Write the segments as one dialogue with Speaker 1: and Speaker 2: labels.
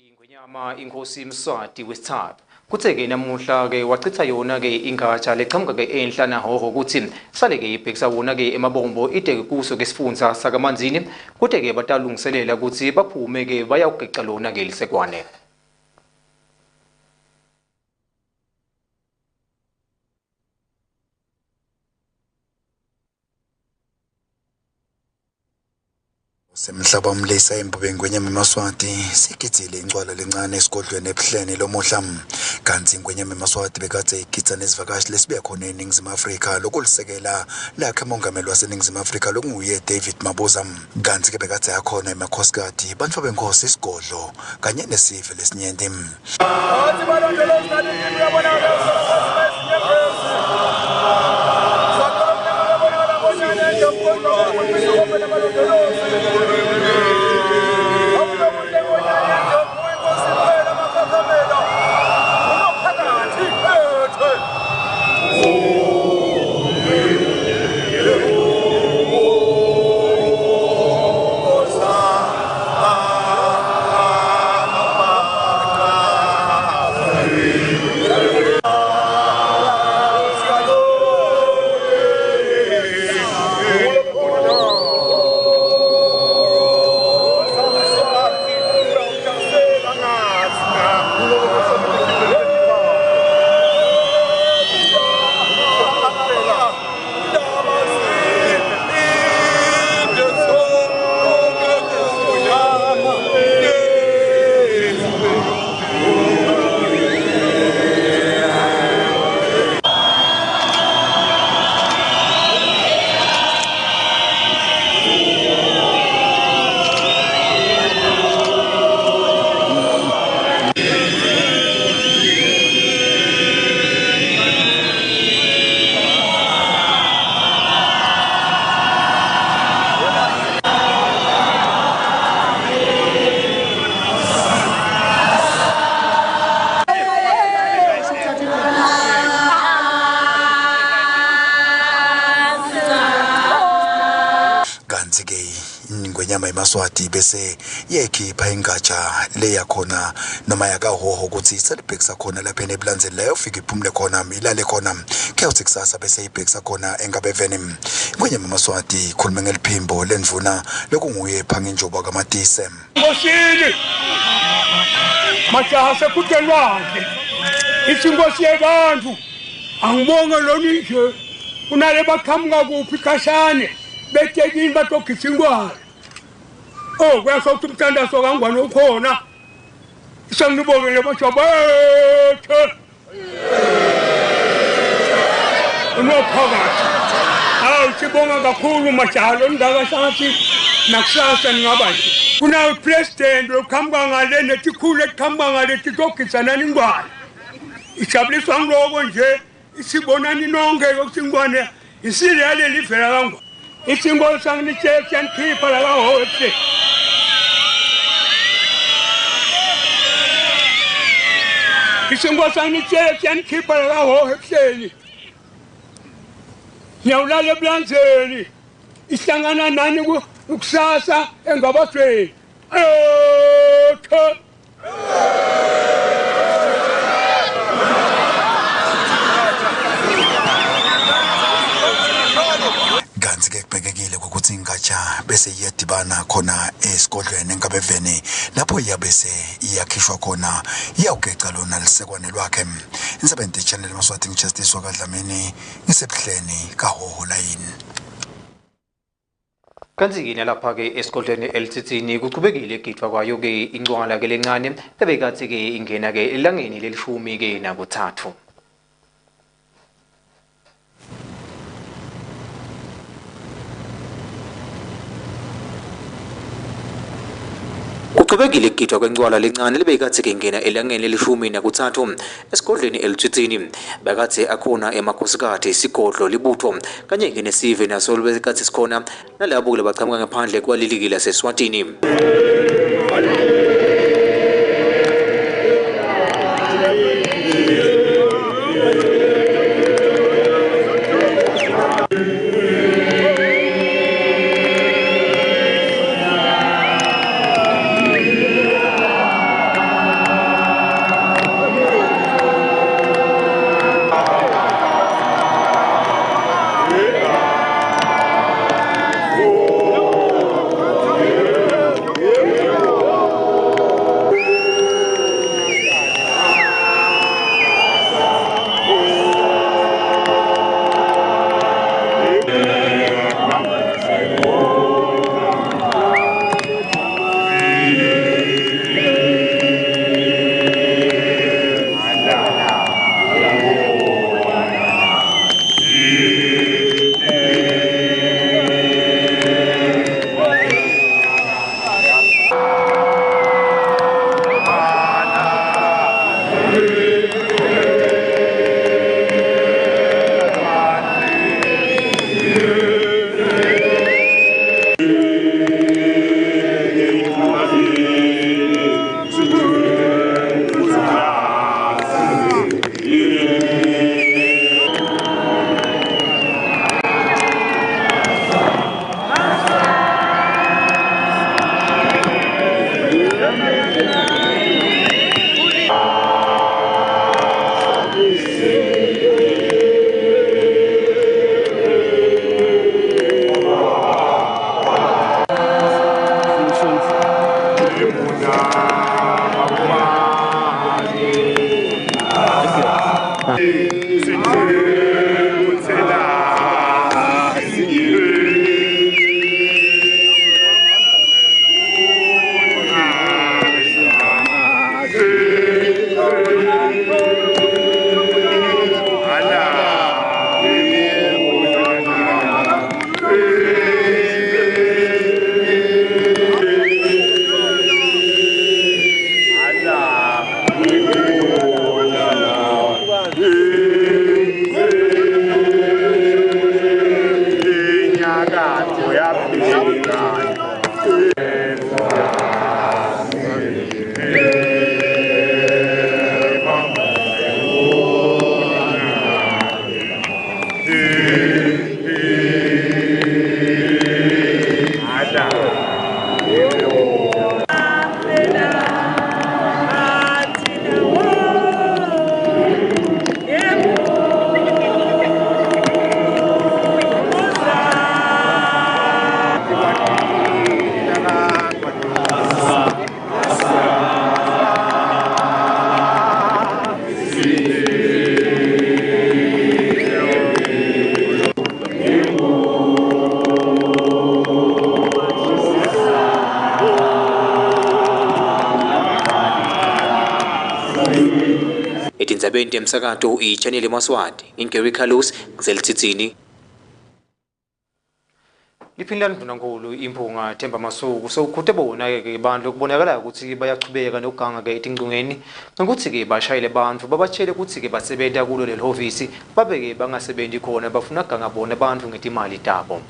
Speaker 1: Ingwenyama inkosi Siswati wesithathu kuthe ke namuhla ke wachitha yona ke ingatsha leqhamuka ke enhla nahoho ukuthi sale ke ibhekisa wona ke emabombo ideke kuso ke sifundza sakamanzini kuthe ke batalungiselela ukuthi baphume ke bayakugeqa lona ke lisekwane.
Speaker 2: Semhlaba umlisa embubeni Ngwenyama Yemaswati sigitsile ingcwala lencane esigodlweni ebuhleni lomuhla kanti Ngwenyama Yemaswati bekade igitsa nezivakashi lesibe khona eNingizimu Afrika lokulisekela lakhe umongameli waseNingizimu Afrika lokunguye David Mabuza kanti ke bekade yakhona emakhosikazi bantu benkosi isigodlo kanye nesive lesinyenti. Ngwenyama Yemaswati bese yekhipha ingatsha leya khona noma yakahoho ukuthi selibhekisa khona lapha enebulanzeni la yofika iphumule khona ilale khona kuyawuthi kusasa bese ibhekisa khona engabeveni. Ngwenyama Yemaswati khuluma ngeliphimbo lendvuna lokunguye phanginjoba kaMatise.
Speaker 3: Ngosini majaha sekutelwandle isingosi yabantu angibonga lona nje kunale baqhamuka kuphi kashane betekini batokhisingwana. Oh, kuyasokuthi umthandazo kangwane ukhona. Sengibongele bajabethe. Unophakathi. Awu sibonga kakhulu majalo ndakasathi nakusasa ningaba nje. Kuna president lokuhamba ngale netikhulu ekuhamba ngale titokhisana ningwane. Ijabuliswa ngiloko nje isibonani nonke yokusingwane isiriyale livela kangwane. Isingo sanginitshela siyankhipha la kahohle. Isingo sanginitshela siyankhipha la kahohle ebuhleni. Ngiyawulala ebulanzeni. Ihlangana nani kusasa engabafeni.
Speaker 2: Kubhekekile ukuthi ingatsha bese iyadibana khona esigodlweni engabeveni lapho iyabese iyakhishwa khona iyawugeqa lona lisekwane lwakhe. Insebenti Channel Yemaswati ngichistiswa kadlamini ngisebuhleni kahoho layini.
Speaker 1: Kanti ke lapha ke esigodlweni eLthini kuqhubekile igithwa kwayo ke incwala ke lencane ebekathi ke ingena ke elangeni lelishumi ke nakuthathu. Kuqhubekile igithwa kwencwala lencane lebekathi ke ngena elangeni lelishumi nakuthathu esigodlweni eLthini bekathi akhona emakhosikazi isigodlo libutho kanye ke nesive naso lebekathi sikhona nalabo lebaqhamuka ngaphandle kwalilikile Eswatini. Tindzaba emsakato i-Channel Yemaswati ingeri Carlos Tindzaba. Liphindani mvunankulu imphunga Themba Masuku sokukhuthe bona-ke bantu ukubonakala ukuthi bayachubeka nokuganga-ke etingcungeni ngokuthi-ke bashayele bantu babatshele ukuthi-ke basebenta kulo leli hovisi babe-ke bangasebenzi khona bafuna ukuganga bona abantu ngetimali tabo.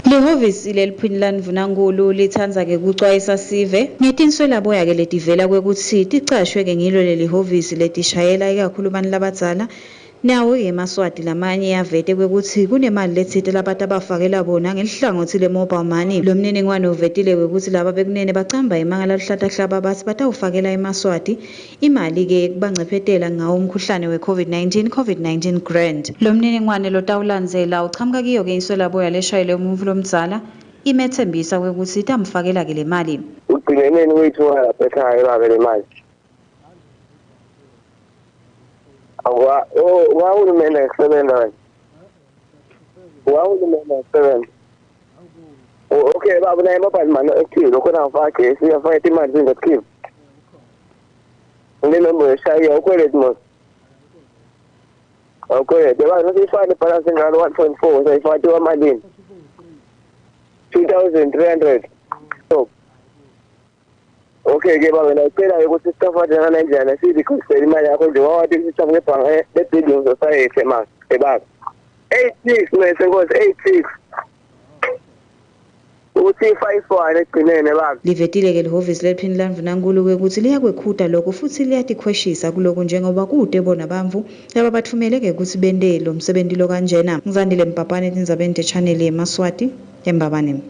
Speaker 4: Lehhovisi leliphindani mvunankulu lithandza-ke kucwayisa sive ngetinswelaboya-ke letivela kwekuthi ticashwe-ke ngilo leli hovisi letishayela ikakhulu abantu labadzala nawo Yemaswati lamanye yavete kwekuthi kunemali letsite labantu abafakela bona ngelihlangothi le-mobile money. Lo mniningwane uvetile wekuthi laba bekunene bacamba imanga laluhlatahlaba bathi batawufakela eMaswati imali-ke kubancephetela ngawo umkhuhlane we-COVID-19 grant. Lo mniningwane lotawulandzela uchamuka kiyo-ke inswelaboya leshayele umuntfu lomdzala imethembisa kwekuthi itamfakela-ke le mali.
Speaker 5: Ugcineneni uyithola lapha ekhaya babe le mali. Wahulumeni akusebenza wena. Wahulumeni akusebenza. Okay baba naye mobile money active lokho nafake siyafaka imali zingakhipha. Nginombolo eshaya ukweleti mos. Okay, beba nosifane balance ngalo 1.4 sayifaka kwamalini. 2300. So okay ke baba ngicela ukuthi sitafade ngana njani sithi kusela imali yakho nje wawathi sithafu ngebhange le-building society manje ebaba 86 mase ngozi 86 uthi 51 egcinene baba.
Speaker 4: Livetile-ke lihhovisi leliphindani mvunankulu kwekuthi liyakwekhuta lokho futhi liyatikhweshisa kuloko njengoba kude bona bamvu laba bathumeleke ukuthi bende lo msebenzi lo kanjena. Ngizandile Mpapane Tindzabeni te-Channel Yemaswati eMbabane.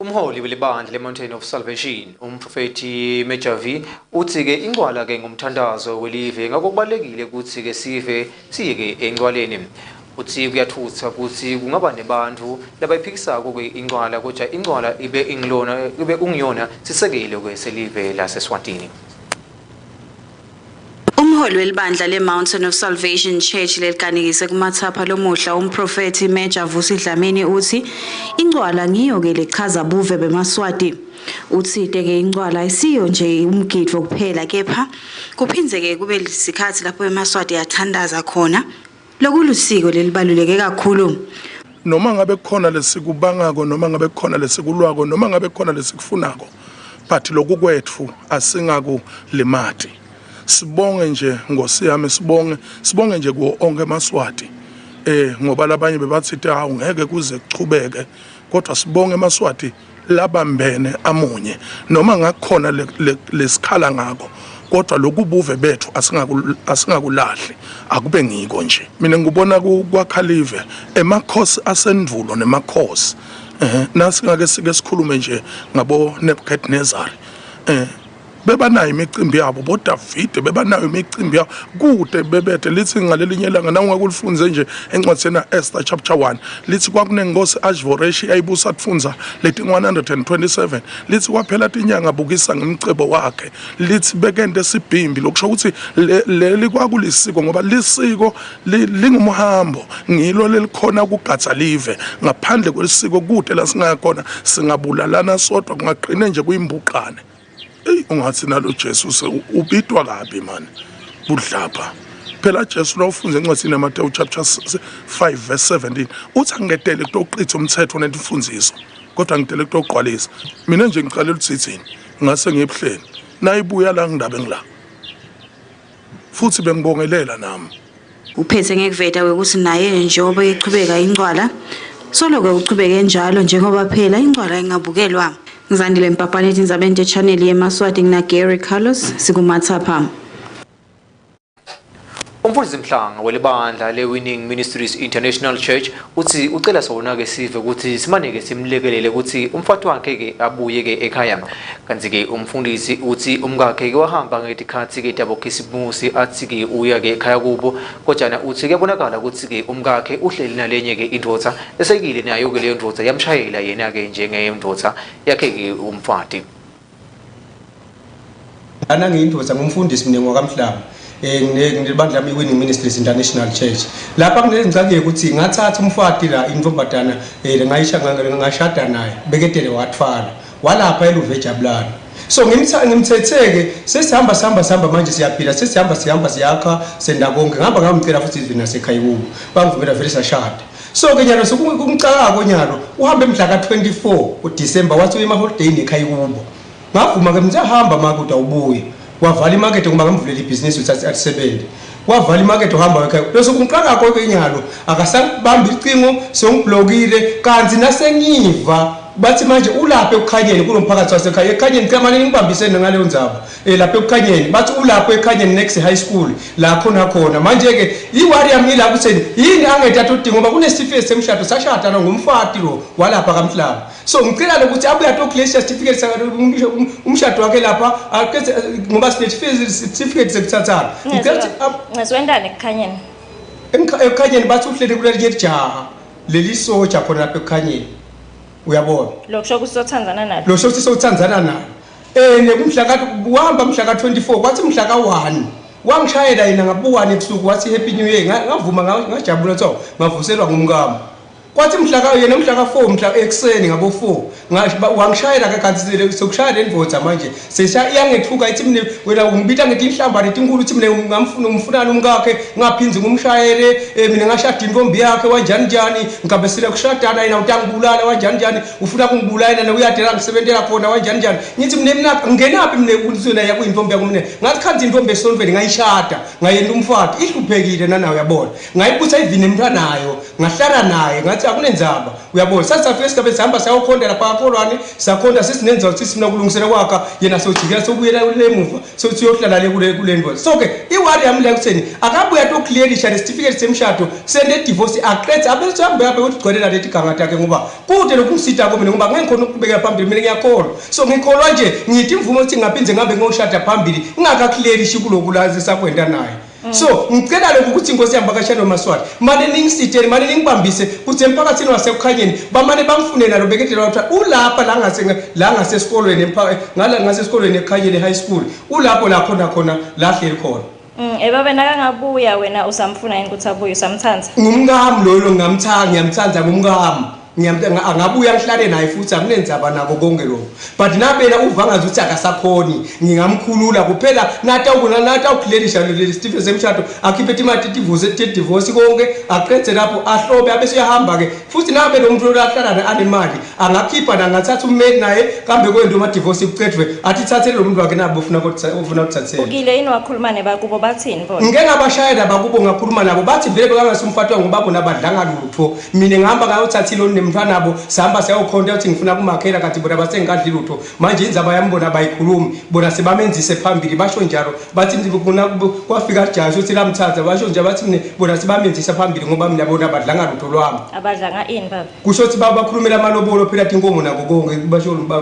Speaker 1: Umholi welibandla le-Mountain of Salvation umprofeti Mejavi uthi-ke ingcwala-ke ngumthandazo welive ngakho kubalulekile ukuthi-ke sive siye-ke engcwaleni. Uthi kuyathutha ukuthi kungaba nebantu labayiphikisako-ke ingcwala kodwa ingcwala ibe ungiyona sisekelo-ke selive laseswatini.
Speaker 4: Umholi welibandla le-Mountain of Salvation Church lelikanekise kumathapha lomuhla umprofeti Mejavusi Dlamini uthi ingcwala ngiyo-ke lechaza buve beMaswati. Uthite-ke ingcwala ayisiyo nje umgidvo kuphela kepha kuphindze-ke kube lesikhathi lapho eMaswati yathandaza khona lokulusiko lelibaluleke kakhulu.
Speaker 6: Noma ngabe kukhona lesikubangako noma ngabe kukhona lesikulwako noma ngabe kukhona lesikufunako but lokhu kwethu asingakulimati. Sibonge nje ngosiyami sibonge nje kuwo onke eMaswati ngoba labanye bebathi hawu ngeke kuze kuchubeke kodwa sibonge eMaswati labambene amunye noma ngakukhona lesikhala ngako kodwa lokubuve bethu asingakulahli akube ngiko nje. Mina ngibona kwakhalive emakhosi asendvulo nemakhosi nasi ngake sike sikhulume nje ngabo Nebuchadnezzar bebanayo imicimbi yabo bo David bebanayo imicimbi yabo kude bebethe lithi ngalelinye ilanga nawe kulifunze nje encwadini Esther chapter 1 lithi kwakunengosi Ashvaroshi ayibusa kufunza leti 127 lithi kwaphela inyanga bukisa ngemicebo wakhe lithi bekende sibhimbi lokusho ukuthi leli kwakulisiko ngoba lisiko lingumhambo ngilo lelikhona kugatsa live ngaphandle kwesiko kude la singakhona singabulalana sodwa kungaqine nje kuyimbuqane. Ungathi nalo Jesu ubitwa kabi man budlapha phela Jesu lo ufunze encwadini yaMateyu chapter 5 verse 17 uthi angedele kutoqitha umthetho nendifunziso kodwa ngidele kutoqwalisa mina nje ngiqalela uthithini ngase ngiyebuhleni nayibuya la ngindabe ngila futhi bengibongelela nami
Speaker 4: uphethe ngekuveta ukuthi naye njengoba eqhubeka ingcwala solo ke uchubeke njalo njengoba phela ingcwala ingabukelwa. Ngizandile Mpapane Tindzaba Channel Yemaswati ngina Gary Carlos sikumathapha.
Speaker 1: Umfundisi Mhlanga welibandla le-Winning Ministries International Church uthi ucela sona ke sive ukuthi simaneke simlekelele ukuthi umfati wakhe ke abuye ke ekhaya. Kanti ke umfundisi uthi umkakhe ke wahamba ngetikhathi ke dabo Khisimusi athi ke uya ke ekhaya kubo kodwa uthi kuyabonakala ukuthi ke umkakhe uhleli nalenye ke indvodza esekile nayo ke leyo ndvodza yamshayela yena ke njengeyemndvodza yakhe ke umfati.
Speaker 7: Ana ngiyindvodza ngumfundisi mina ngokaMhlanga. Ngilibandla lami Winning Ministries International Church lapha kunezingcake ukuthi ngathatha umfati la intombazana ngashada naye beketele wathwala walapha eLuvejabulana so ngimthetheke sesihamba manje siyaphila sesihamba siyakha senda konke ngihamba ngamcela futhi izivini nasekhaya kubo bangivumela vele sashada so ke nyalo sokumcaka konyalo uhambe mhla ka24 uDisemba wathi uye holiday ekhaya kubo ngavuma ke mthahamba makude awubuye wavala imarket ngoba ngamvulela ibhizinisi uthathe asebenze wavala imarket uhamba ekhaya bese kumqaka konke inyalo akasabamba icingo songibhlokile kanti nasengiva bathi manje ulapha ekukhanyeni kulomphakathi wasekhaya ekhanyeni kamane ngibambisene ngaleyo ndzaba lapha ekukhanyeni bathi ulapha ekhanyeni next high school la khona manje ke iwari yami la kutheni yini angedatha udingo ngoba kunesitifiketi semshado sashada ngumfati lo walapha kaMhlanga so ngicela ukuthi abuye atoklesia certificate sakhe umshado wakhe lapha ngoba certificate sekuthathana
Speaker 8: ngizwendane ekukhanyeni
Speaker 7: ekukhanyeni bathi uhlele kulelinye ijaha leli soja khona lapha ekukhanyeni uyabona
Speaker 8: lokusho kusothanzana nalo
Speaker 7: lokusho sisothanzana nalo kumhla uhamba mhla ka24 kwathi mhla ka1 wangishayela yena ngabuwane ebusuku wathi happy new year ngavuma ngajabula tho ngavuselwa ngumkami kwathi yena mhla ka4 mhla ekseni ngabo 4 wangishayela ke kanti sokushayela endvodza manje sesiyangithuka ithi mina wena ungibita ngethi inhlamba letinkulu uthi mina ngamfuna umfunana umkakhe ngaphinzi ngumshayele mina ngashada intombi yakhe wanjani ngikabesile kushadana yena utangibulala wanjani ufuna kungibulala yena uyadela ngisebentela khona wanjani ngithi mina ngenapi mina kunzuna yakuyintombi yakho mina ngathi khanti intombi esonveni ngayishada ngayenda umfati ihluphekile nanawe uyabona ngayibutha ivini emntanayo ngahlala naye ngathi akunenzaba uyabona sasafika isikhabe sihamba sayokhonda lapha kakolwane sakhonda sisinenza ukuthi sifuna kulungisela kwakha yena sojikela sobuyela lemuva sokuyohlala le kule ndvo so ke iwari yami la kutheni akabuya to clearisha le certificate semshado sende divorce aqedze abese hambe yaphe ukuthi gcwelela leti ganga takhe ngoba kude lokumsita ko mina ngoba ngenkhona ukubeka phambili mina ngiyakholwa so ngikholwa nje ngithi imvumo ukuthi ngaphinze ngabe ngoshada phambili ngaka clearish kulokulazi sakwenda naye so ngicela lokho ukuthi inkosi yamba ka Channel Yemaswati manje ningisitele manje ningibambise ukuthi emphakathini wasekukhanyeni bamane bamfunela lo beketela ukuthi ulapha la ngase esikolweni ngala ngase esikolweni ekhanyeni high school ulapho la khona la hleli khona
Speaker 8: ebabe nakangabuya wena usamfuna yini ukuthi abuye usamthanza
Speaker 7: ngumngami lo ngiyamthanda ngumngami angabuya ngihlale naye futhi akunenzaba nako konke lokho but nabela uvangaza ukuthi akasakhoni ngingamkhulula kuphela nata ukuclearisha le Stephen semshado akhiphe imali divorce konke aqedze lapho ahlobe abese uyahamba ke futhi nabela umuntu olahlala anemali angakhipha nangathatha ummeli naye kambe kwendo ma divorce ikucedwe athi thathe lo muntu wakhe nabo ufuna ukuthathela
Speaker 8: ukile yini wakhuluma nebakubo bathini bona
Speaker 7: ngeke abashayela bakubo ngakhuluma nabo bathi vele bekangase umfati ngoba bona badlanga lutho mina ngihamba ngayothathila mfana abo sihamba siyayokhonta uthi ngifuna kumakhela kathi bona basengadli lutho manje indzaba yami bona bayikhulumi bona sebamenzise phambili basho njalo bathi ngifuna kwafika jaji uthi lamthatha basho nje bathi mina bona sebamenzise phambili ngoba mina bona badlanga lutho lwami
Speaker 8: abadlanga ini baba
Speaker 7: kusho ukuthi bakhulumela amalobolo phela inkomo nako konke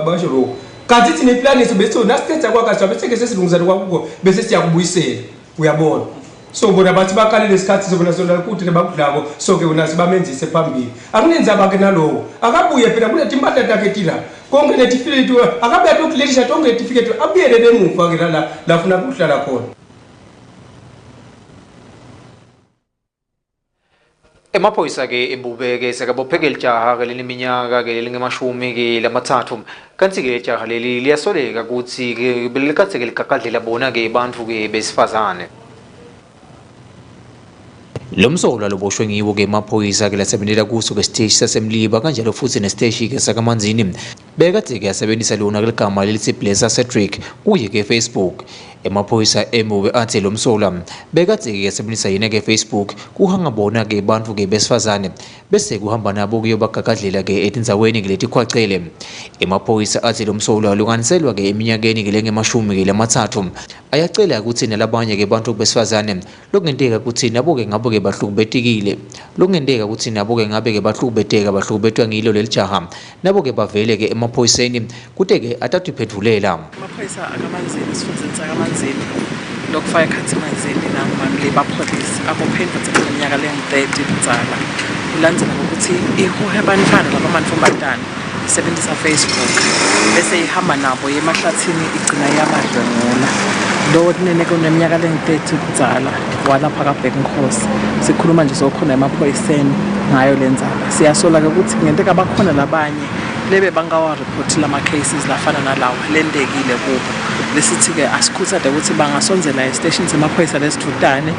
Speaker 7: basho lo kanti thina iplan ethu bese nasithetha kwakhe bese ke sesilungizana kwakuko bese siyakubuyisela uyabona so bona bathi bakalele isikhathi sobona sona ukuthi nebakudlako so ke bona sibamenzise phambili akunenzaba ke nalowo akabuye phela kulethi impahla takhe tila konke netifiketi akabuye ukulelisha tonke netifiketi abuyele nemuva ke la lafuna ukuhlala khona
Speaker 1: Emaphoyisa ke ebubeke sekabophekela ijaha ke leminyaka ke lingemashumi ke lamathathu kanti ke ijaha leli liyasoleka ukuthi ke belikathe ke ligaqadlela bona ke abantu ke besifazane Lomsola loboshwe ngiwo ke emaphoyisa ke lasebenzela kuso ke stage sasemliba kanjalo futhi nestage ke sakamanzini bekade ke yasebenzisa lona ke ligama lelithi Blessa Cedric kuye ke Facebook emaphoyisa emube athi lomsola bekade ke yasebenzisa yena ke Facebook kuhanga bona ke abantu ke besifazane bese kuhamba nabo kuyobagagadlela ke etindzaweni ke letikhwacele emaphoyisa athi lomsola lunganiselwa ke eminyakeni ke lengemashumi ke lamathathu ayacela ukuthi nalabanye ke abantu besifazane lokungenteka ukuthi nabo ke ngabo ke bahlukubetekile lokungenteka ukuthi nabo ke ngabe ke bahlukubetwa ngilo lelijaha nabo ke bavele ke emaphoyiseni kute ke athathu iphethulela
Speaker 9: amaphoyisa akamanzini sifundeni sakamanzini lokufaka ikhathi emanzini namamle bapolice abopheni bathatha iminyaka lengu-30 budzala kulandzela ngokuthi ihuhe abantwana laba mantombazane isebenzisa Facebook bese ihamba nabo yemahlathini igcina yabadlwengula lo nene kuneminyaka lengu-30 budzala walapha kabheka inkosi sikhuluma nje sokhona emaphoyiseni ngayo lenzaba siyasola-ke ukuthi ngenteka bakhona labanye lebe bangawaripoti lama-cases lafana nalawa lendekile kubo lesithi-ke asikhuthade ukuthi bangasonzela estation semaphoyisa lesithutane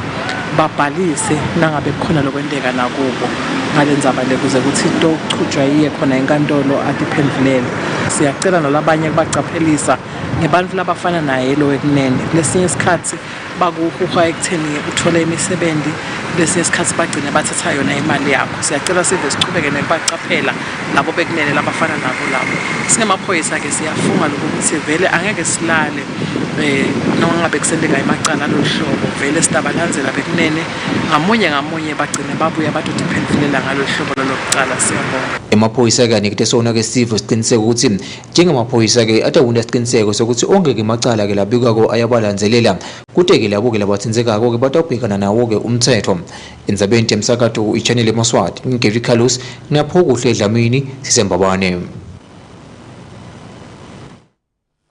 Speaker 9: babhalise nangabe kukhona lokwenteka nakubo ngale ndzaba le kuze ukuthi into okuchujwa yiye khona enkantolo atiphendulele siyacela nalabanye kubacaphelisa ngebantu labafana naye lo ekunene lesinye isikhathi bakuhuha ekutheni uthole imisebenzi lesinye isikhathi bagcine bathatha yona imali yakho siyacela sive sichubeke nebacaphela labo bekunene labafana nabo labo singemaphoyisa-ke siyafunga lokuthi vele angeke silale noma ngabe kusendeka imacala alohlobo vele sitabalandzela bekunene ngamunye bagcine babuya batotiphendulela ngalo hlobo lokuqala siyabonga
Speaker 1: emaphoyisa ke anikete sona ke sivo siqiniseko ukuthi njengamaphoyisa ke atawunda isiqiniseko sokuthi onke ke macala ke labikwa ko ayabalandzelela kute ke labo ke labathinzekako ke batawubhekana nawo ke umthetho endzabeni temsakato iChannel Yemaswati ngigeri Carlos napho kuhle Dlamini sisembabane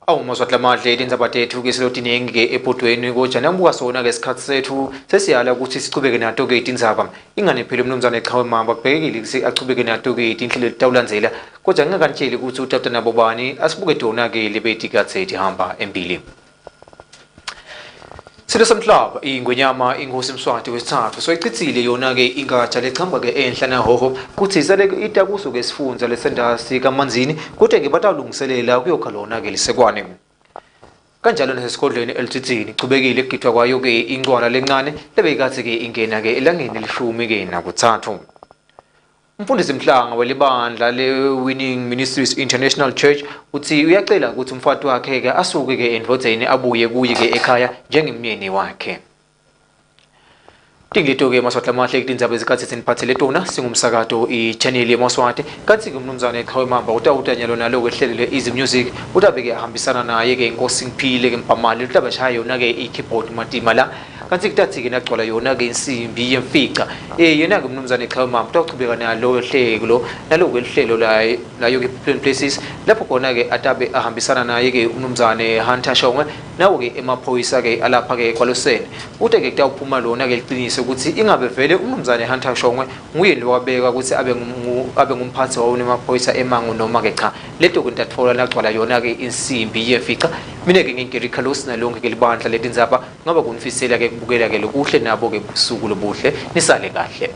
Speaker 1: Awumaswati lamadle indzaba tethu ke silotiningi ke epotweni koja nambuka sona ke isikhathi sethu sesiyala ukuthi sichubeke nato ke indzaba ingane phela umnumzane echawe mamba kubhekekile ukuthi achubeke nato ke inhlelo litawulandzela koja ngingakantsheli ukuthi utata nabo bani asibuke tona ke lebeti katsethi hamba empili Silo somhlaba ingwenyama ingosi Mswati wesithathu so ichithile yona ke ingatsha lechamba ke enhla nahoho kuthi sale itakuso ke sifundza lesendasi kamanzini kodwa ke batawulungiselela kuyokhalona ke lisekwane kanjalo nasesikodlweni elithithini ichubekile ukugithwa kwayo ke ingcwala lencane lebekathi ke ingena ke elangeni lishumi ke nakuthathu Umfundisi Mhlanga welibandla le-Winning Ministries International Church uthi uyacela ukuthi umfati wakhe ke asuke ke endvodzeni abuye kuye ke ekhaya njengemnyeni wakhe. Tinglito ke Maswati lamahle kutindzaba ezikhathi seniphathele tona singumsakato iChannel Yemaswati kanti ke umnumzane echawe mamba utawutanyalo nalo ke hlelo le-Easy Music utabeke ahambisana naye ke inkosi Ngiphile ke Mpamali utabashaya yona ke i-keyboard Matima la kanti kutathi ke nagcwala yona ke insimbi yemfica yena ke umnumzane echawe mamba utawuchubeka nalo hlelo nalo ke hlelo layo ke places lapho khona ke atabe ahambisana naye ke umnumzane Hunter Shongwe nawo ke emaphoyisa ke alapha ke kwalosene ute ke kutawuphuma lona ke liqiniso ukuthi ingabe vele umnumzane Hunter Shongwe nguye lowabeka ukuthi abe ngumphathi wawo nemaphoyisa emangu noma ke cha leto kuntathola nagcwala yona ke insimbi yefica mina ke ngingeri Carlos nalonke ke libandla letindzaba ngaba kunifisela ke kubukela ke lokuhle nabo ke busuku lobuhle nisale kahle